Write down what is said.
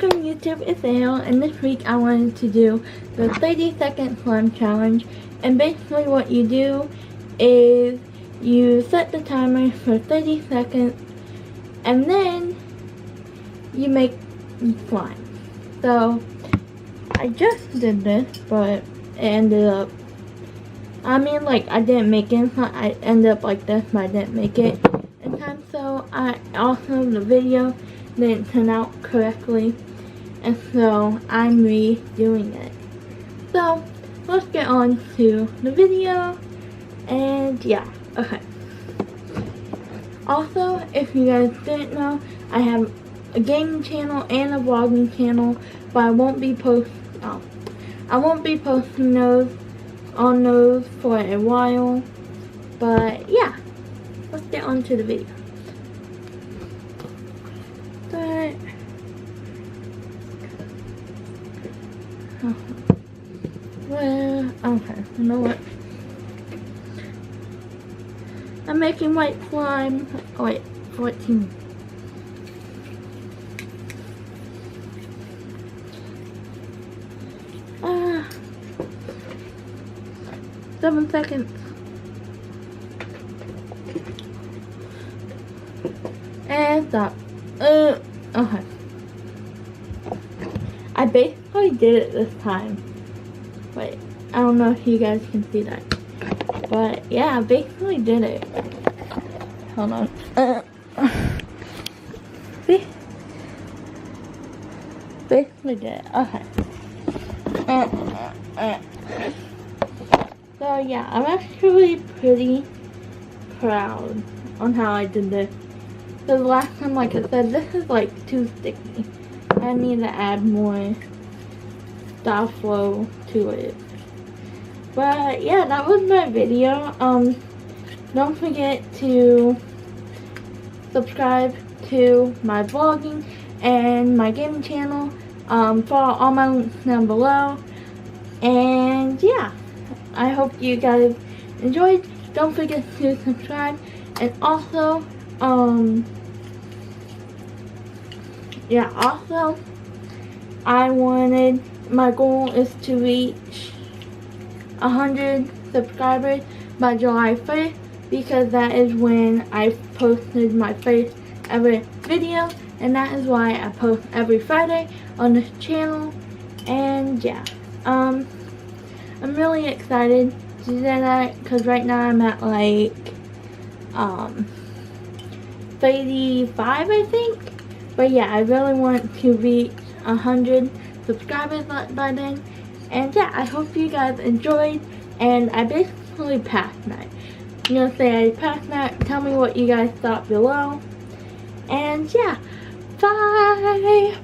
Welcome YouTube, it's Ariel, and this week I wanted to do the 30-second slime challenge. And basically what you do is you set the timer for 30 seconds and then you make slime. So I just did this, but it ended up, I didn't make it, I ended up like this, but I didn't make it in time. So the video didn't turn out correctly, and so I'm redoing it. So let's get on to the video, and yeah, okay. Also, if you guys didn't know, I have a gaming channel and a vlogging channel, but I won't be posting on those for a while. But yeah, let's get on to the video. Well, okay, you know what? I'm making white slime. Oh wait, 14. Ah, 7 seconds. And stop. Okay. I basically did it this time. Wait, I don't know if you guys can see that. But yeah, I basically did it. Hold on. See? Basically did it. Okay. So yeah, I'm actually pretty proud on how I did this. So the last time, like I said, this is like too sticky. I need to add more style flow to it. But yeah, that was my video. Don't forget to subscribe to my vlogging and my gaming channel. Follow all my links down below. And yeah, I hope you guys enjoyed. Don't forget to subscribe. And also, my goal is to reach 100 subscribers by July 1st, because that is when I posted my first ever video, and that is why I post every Friday on this channel. And yeah, I'm really excited to do that, because right now I'm at like 35, I think. But yeah, I really want to reach 100 subscribers by then. And yeah, I hope you guys enjoyed. And I basically passed that. I'm gonna say I passed that. Tell me what you guys thought below. And yeah, bye.